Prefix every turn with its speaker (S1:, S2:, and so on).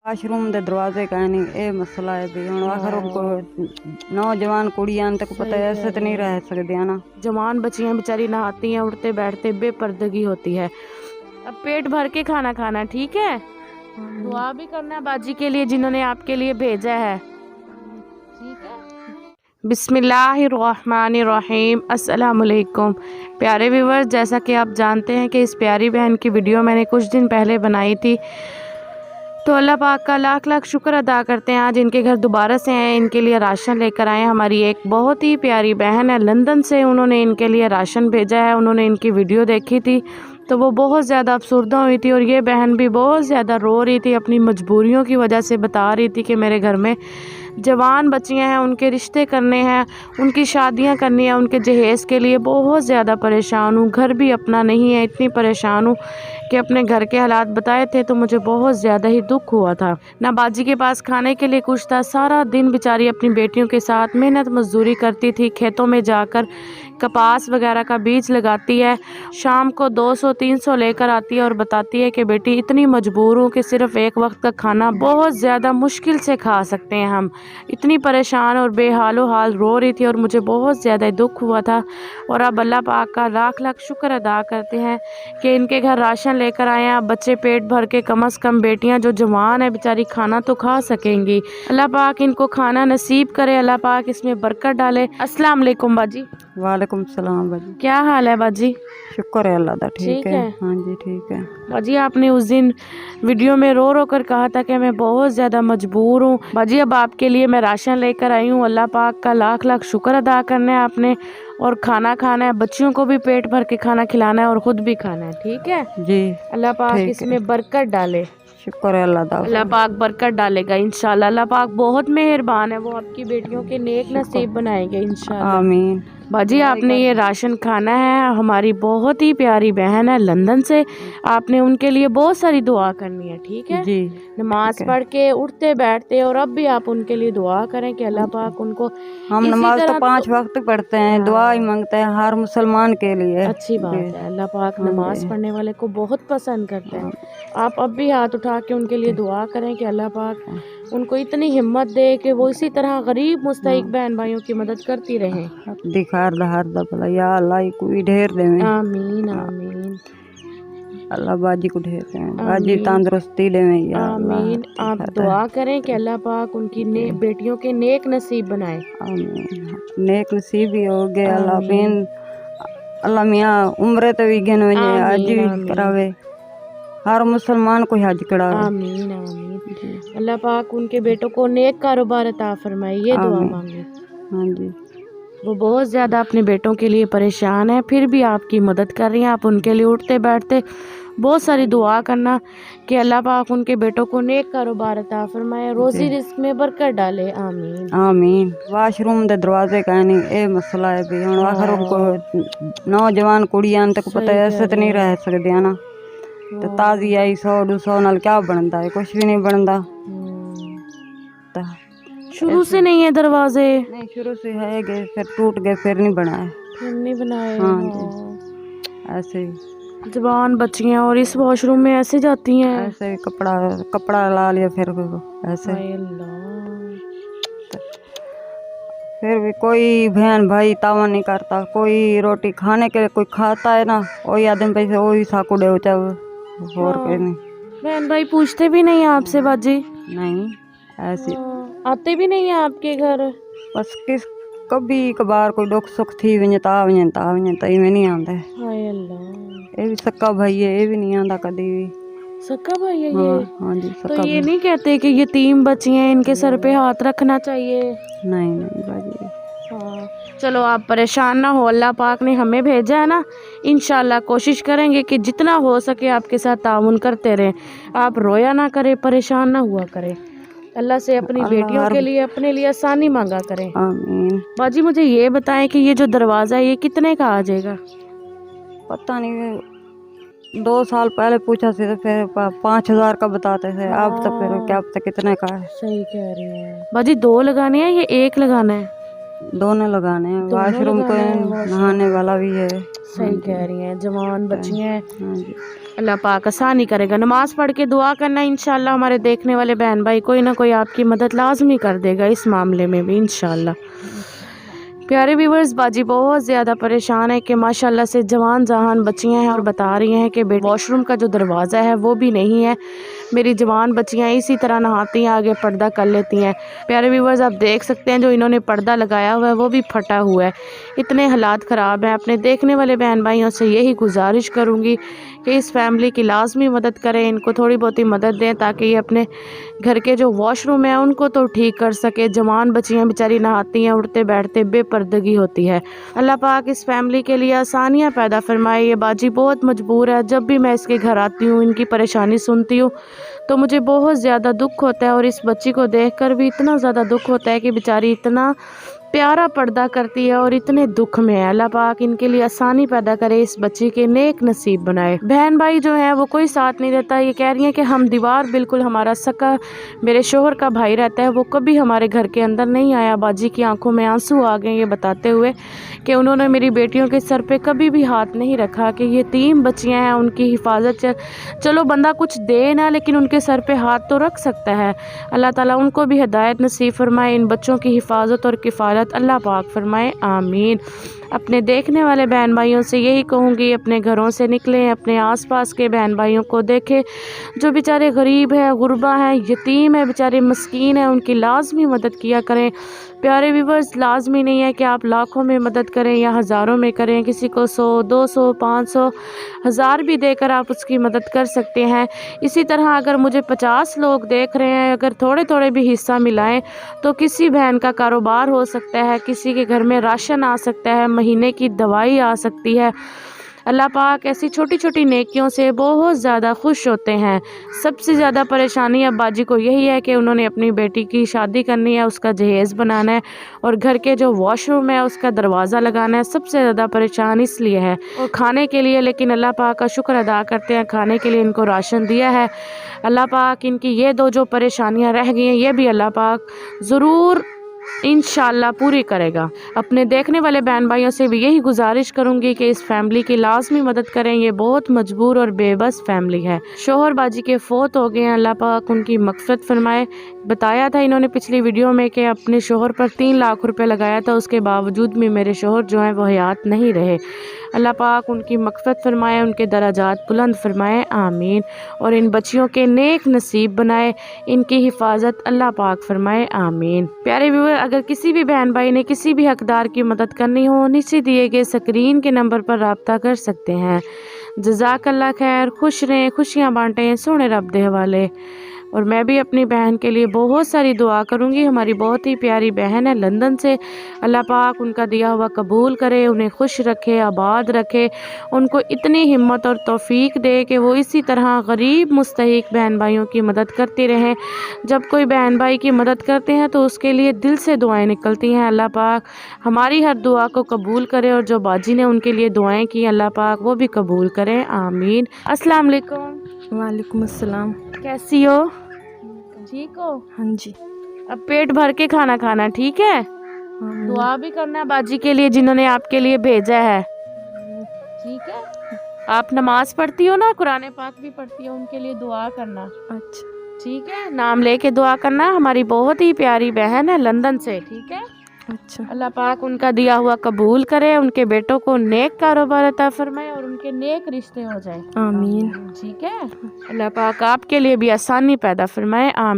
S1: Washroom दे दरवाजे का नहीं ये मसला है भी हुण आखिर को नौजवान कुड़ियां तक पता है ऐसे तो नहीं रह सकते ना।
S2: जवान बच्चियां बेचारी नहाती हैं, उठते बैठते बेपर्दगी होती है। अब पेट भर के खाना खाना, ठीक है? दुआ भी करना बाजी के लिए जिन्होंने आपके लिए भेजा है, ठीक है? बिस्मिल्लाहिर्रहमानिर्रहीम। अस्सलाम वालेकुम प्यारे व्यूअर्स, जैसा कि आप जानते हैं कि इस प्यारी बहन की वीडियो मैंने कुछ दिन पहले बनाई थी, तो अल्लाह पाक का लाख लाख शुक्र अदा करते हैं। आज इनके घर दोबारा से आए, इनके लिए राशन लेकर आए। हमारी एक बहुत ही प्यारी बहन है लंदन से, उन्होंने इनके लिए राशन भेजा है। उन्होंने इनकी वीडियो देखी थी तो वो बहुत ज़्यादा अफसुर्दा हुई थी, और ये बहन भी बहुत ज़्यादा रो रही थी, अपनी मजबूरियों की वजह से बता रही थी कि मेरे घर में जवान बच्चियां हैं, उनके रिश्ते करने हैं, उनकी शादियां करनी है, उनके जहेज़ के लिए बहुत ज़्यादा परेशान हूँ, घर भी अपना नहीं है, इतनी परेशान हूँ कि अपने घर के हालात बताए थे तो मुझे बहुत ज़्यादा ही दुख हुआ था। ना बाजी के पास खाने के लिए कुछ था, सारा दिन बेचारी अपनी बेटियों के साथ मेहनत मजदूरी करती थी, खेतों में जाकर कपास वगैरह का बीज लगाती है, शाम को 200-300 लेकर आती है और बताती है कि बेटी इतनी मजबूर हूँ कि सिर्फ एक वक्त का खाना बहुत ज़्यादा मुश्किल से खा सकते हैं हम। इतनी परेशान और बेहालो हाल रो रही थी और मुझे बहुत ज़्यादा दुख हुआ था। और अब अल्लाह पाक का लाख लाख शुक्र अदा करते हैं कि इनके घर राशन लेकर आए हैं। अब बच्चे पेट भर के, कम से कम बेटियां जो जवान है बेचारी खाना तो खा सकेंगी। अल्लाह पाक इनको खाना नसीब करे, अल्लाह पाक इसमें बरकत डाले। अस्सलाम वालेकुम बाजी।
S1: वालेकुम सलाम बाजी।
S2: क्या हाल है बाजी?
S1: शुक्र है अल्लाह दा, ठीक है। हाँ जी ठीक है
S2: बाजी। आपने उस दिन वीडियो में रो रो कर कहा था कि मैं बहुत ज़्यादा मजबूर हूँ। बाजी अब आपके लिए मैं राशन लेकर आई हूँ। अल्लाह पाक का लाख लाख शुक्र अदा करना है आपने, और खाना खाना है, बच्चियों को भी पेट भर के खाना खिलाना है और ख़ुद भी खाना है, ठीक है
S1: जी।
S2: अल्लाह पाक इसमें बरकत डाले।
S1: शुक्र है अल्लाह दा,
S2: अल्लाह पाक बरकत डालेगा इंशाल्लाह। अल्लाह पाक बहुत मेहरबान है, वो आपकी बेटियों के नेक नसीब बनाएंगे इंशाल्लाह। आमीन। बाजी आपने ये राशन खाना है, हमारी बहुत ही प्यारी बहन है लंदन से, आपने उनके लिए बहुत सारी दुआ करनी है, ठीक है जी। नमाज पढ़ के उठते बैठते, और अब भी आप उनके लिए दुआ करें कि अल्लाह पाक उनको,
S1: हम नमाज तो 5 वक्त पढ़ते हैं, दुआ ही मांगते हैं हर मुसलमान के लिए।
S2: अच्छी बात है, अल्लाह पाक नमाज पढ़ने वाले को बहुत पसंद करते हैं। आप अब भी हाथ उठा के उनके लिए दुआ करें कि अल्लाह पाक उनको इतनी हिम्मत दे कि वो इसी तरह गरीब मुस्तहिक बहन भाइयों की मदद करती रहें।
S1: दिखार दहार दबला या अल्लाह कोई ढेर देवे।
S2: आमीन आमीन।
S1: अल्लाह बाजी को ढेर देवे, बाजी तंदुरुस्ती देवे या
S2: आमीन। आप दुआ करें कि अल्लाह पाक उनकी बेटियों के नेक नसीब बनाए।
S1: आमीन। नेक नसीब ही हो गए अल्लाह बिन, अल्लाह मियां उम्र तो भी गिन वने आज भी करावे, हर मुसलमान को हज करावे। आमीन आमीन।
S2: अल्लाह पाक उनके बेटों को नेक कारोबार अता फरमाए, ये दुआ मांगे।
S1: हाँ जी।
S2: वो बहुत ज़्यादा अपने बेटों के लिए परेशान है, फिर भी आपकी मदद कर रही हैं। आप उनके लिए उठते बैठते बहुत सारी दुआ करना कि अल्लाह पाक उनके बेटों को नेक कारोबार अता फरमाए, रोज़ी रिस्क में बरकत डाले। आमीन आमीन।
S1: वाशरूम दे दरवाजे का नहीं ये मसला है भी हुण आखिर को नौजवान कुड़ियां तक पता है ऐसे तो नहीं रह सकते ना। तो ताज़ी आई 100-200 नाल क्या बनता है, कुछ भी नहीं बनता।
S2: शुरू से नहीं है दरवाजे?
S1: नहीं, शुरू से है गए, फिर टूट गए, फिर नहीं बनाए,
S2: फिर नहीं बनाए।
S1: हाँ जी ऐसे ही
S2: जवान बच्चियां और इस वॉशरूम में ऐसे जाती हैं,
S1: ऐसे कपड़ा ला लिया फिर ऐसे। फिर भी कोई बहन भाई तावा नहीं करता, कोई रोटी खाने के लिए कोई खाता है ना, वही आदमी पैसे वही साकू दे और कोई नहीं।
S2: बहन भाई पूछते भी नहीं आपसे बाजी?
S1: नहीं ऐसे
S2: आते भी नहीं है आपके घर?
S1: बस कभी कभार कोई दुख सुख थी वजता इवें नहीं आंदा।
S2: हाय अल्लाह।
S1: ये भी सक्का भाई है, ये भी नहीं आंदा कभी भी।
S2: सक्का भाई है
S1: ये?
S2: हाँ
S1: जी
S2: सक्का। तो ये नहीं कहते कि यतीम बच्चियां हैं, इनके सर पे हाथ रखना चाहिए?
S1: नहीं नहीं बाजी।
S2: हाँ चलो आप परेशान ना हो, अल्लाह पाक ने हमें भेजा है ना, इंशाल्लाह कोशिश करेंगे कि जितना हो सके आपके साथ ताउन करते रहें। आप रोया ना करें, परेशान ना हुआ करें, अल्लाह से अपनी बेटियों के लिए, अपने लिए आसानी मांगा करें। आमीन। बाजी मुझे ये बताएं कि ये जो दरवाज़ा है ये कितने का आ जाएगा?
S1: पता नहीं, 2 साल पहले पूछा से तो फिर 5000 का बताते थे, अब तो फिर क्या पता कितने का है।
S2: सही कह रही हैं बाजी। 2 लगाने हैं या 1 लगाना है?
S1: दोनों लगाने हैं,
S2: दोनों
S1: वॉशरूम को
S2: लगाने हैं, washroom।
S1: नहाने वाला भी है।
S2: सही कह रही हैं, जवान बच्ची हैं,
S1: हाँ जी।
S2: अल्लाह पाक आसानी करेगा। नमाज पढ़ के दुआ करना, इंशाल्लाह हमारे देखने वाले बहन भाई कोई ना कोई आपकी मदद लाजमी कर देगा इस मामले में भी इंशाल्लाह। प्यारे व्यूवर्स, बाजी बहुत ज़्यादा परेशान है कि माशाल्लाह से जवान जहान बच्चियां हैं और बता रही हैं कि वॉशरूम का जो दरवाज़ा है वो भी नहीं है। मेरी जवान बच्चियां इसी तरह नहाती हैं, आगे पर्दा कर लेती हैं। प्यारे व्यूवर्स, आप देख सकते हैं जो इन्होंने पर्दा लगाया हुआ है वो भी फटा हुआ है। इतने हालात ख़राब हैं। अपने देखने वाले बहन भाइयों से यही गुजारिश करूँगी कि इस फैमिली की लाजमी मदद करें, इनको थोड़ी बहुत ही मदद दें ताकि ये अपने घर के जो वॉशरूम है उनको तो ठीक कर सके। जवान बच्चियां बेचारी नहाती हैं, उठते बैठते बेपर्दगी होती है। अल्लाह पाक इस फैमिली के लिए आसानियां पैदा फरमाए। ये बाजी बहुत मजबूर है। जब भी मैं इसके घर आती हूँ, इनकी परेशानी सुनती हूँ तो मुझे बहुत ज़्यादा दुख होता है और इस बच्ची को देखकर भी इतना ज़्यादा दुख होता है कि बेचारी इतना प्यारा पर्दा करती है और इतने दुख में है। अल्लाह पाक इनके लिए आसानी पैदा करे, इस बच्ची के नेक नसीब बनाए। बहन भाई जो है वो कोई साथ नहीं देता। ये कह रही हैं कि हम दीवार बिल्कुल, हमारा सका मेरे शोहर का भाई रहता है, वो कभी हमारे घर के अंदर नहीं आया। बाजी की आंखों में आंसू आ गए ये बताते हुए कि उन्होंने मेरी बेटियों के सर पे कभी भी हाथ नहीं रखा, कि ये 3 बच्चियाँ हैं, उनकी हिफाजत चलो बंदा कुछ दे ना, लेकिन उनके सर पे हाथ तो रख सकता है। अल्लाह ताला उनको भी हिदायत नसीब फरमाए, इन बच्चों की हिफाजत और किफ़ालत अल्लाह पाक फरमाए, आमीन। अपने देखने वाले बहन भाइयों से यही कहूँगी, अपने घरों से निकलें, अपने आसपास के बहन भाइयों को देखें जो बेचारे गरीब हैं, गुरबा हैं, यतीम हैं, बेचारे मस्कीन हैं, उनकी लाजमी मदद किया करें। प्यारे व्यूवर्स, लाजमी नहीं है कि आप लाखों में मदद करें या हज़ारों में करें। किसी को 100, 200, 500, 1000 भी देकर आप उसकी मदद कर सकते हैं। इसी तरह अगर मुझे 50 लोग देख रहे हैं, अगर थोड़े थोड़े भी हिस्सा मिलाएं तो किसी बहन का कारोबार हो सकता है, किसी के घर में राशन आ सकता है, महीने की दवाई आ सकती है। अल्लाह पाक ऐसी छोटी छोटी नेकियों से बहुत ज़्यादा खुश होते हैं। सबसे ज़्यादा परेशानी अब बाजी को यही है कि उन्होंने अपनी बेटी की शादी करनी है, उसका जहेज़ बनाना है और घर के जो वॉशरूम है उसका दरवाज़ा लगाना है। सबसे ज़्यादा परेशान इसलिए है, और खाने के लिए, लेकिन अल्लाह पाक का शुक्र अदा करते हैं, खाने के लिए इनको राशन दिया है। अल्लाह पाक इनकी ये 2 जो परेशानियाँ रह गई हैं ये भी अल्लाह पाक ज़रूर इंशाल्लाह पूरी करेगा। अपने देखने वाले बहन भाइयों से भी यही गुजारिश करूंगी कि इस फैमिली की लाजमी मदद करें। ये बहुत मजबूर और बेबस फैमिली है। शोहर बाजी के फोत हो गए हैं, अल्लाह पाक उनकी मग़फ़िरत फरमाए। बताया था इन्होंने पिछली वीडियो में कि अपने शोहर पर 3 लाख रुपए लगाया था, उसके बावजूद भी मेरे शोहर जो हैं वो हयात नहीं रहे। अल्लाह पाक उनकी मग़फ़िरत फरमाए, उनके दराजात बुलंद फरमाए, आमीन। और इन बच्चियों के नेक नसीब बनाए, इनकी हिफाजत अल्लाह पाक फरमाए, आमीन। प्यारे व्यूअर, अगर किसी भी बहन भाई ने किसी भी हकदार की मदद करनी हो, नीचे दिए गए स्क्रीन के नंबर पर राब्ता कर सकते हैं। जज़ाकल्लाह खैर। खुश रहें, खुशियाँ बांटें, सोने रब दे हवाले। और मैं भी अपनी बहन के लिए बहुत सारी दुआ करूँगी। हमारी बहुत ही प्यारी बहन है लंदन से, अल्लाह पाक उनका दिया हुआ कबूल करे, उन्हें खुश रखे, आबाद रखे, उनको इतनी हिम्मत और तौफीक दे कि वो इसी तरह गरीब मुस्तहिक बहन भाइयों की मदद करती रहें। जब कोई बहन भाई की मदद करते हैं तो उसके लिए दिल से दुआएं निकलती हैं। अल्लाह पाक हमारी हर दुआ को कबूल करे, और जो बाजी ने उनके लिए दुआएं की अल्लाह पाक वो भी कबूल करें, आमीन। अस्सलाम वालेकुम।
S3: वालेकुम अस्सलाम।
S2: कैसी हो? ठीक हो?
S3: हाँ जी।
S2: अब पेट भर के खाना खाना, ठीक है? दुआ भी करना बाजी के लिए जिन्होंने आपके लिए भेजा है, ठीक है? आप नमाज पढ़ती हो ना, कुरान पाक भी पढ़ती हो, उनके लिए दुआ करना,
S3: अच्छा
S2: ठीक है? नाम लेके दुआ करना। हमारी बहुत ही प्यारी बहन है लंदन से, ठीक है?
S3: अच्छा।
S2: अल्लाह पाक उनका दिया हुआ कबूल करे, उनके बेटों को नेक कारोबार अता फरमाए और उनके नेक रिश्ते हो जाए,
S3: आमीन।
S2: ठीक है? अल्लाह पाक आपके लिए भी आसानी पैदा फरमाए, आमीन।